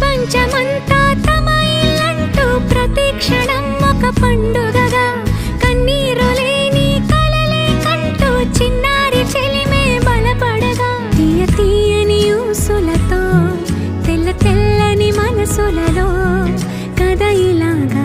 ప్రపంచమంతా తమ ఇల్లంటూ ప్రతి క్షణం ఒక పండుగగా కన్నీరు లేని కలలే కంటూ చిన్నారి చెలిమే బలపడగా తీయ తీయని ఊసులతో తెల్ల తెల్లని మనసులలో కథ ఇలాగా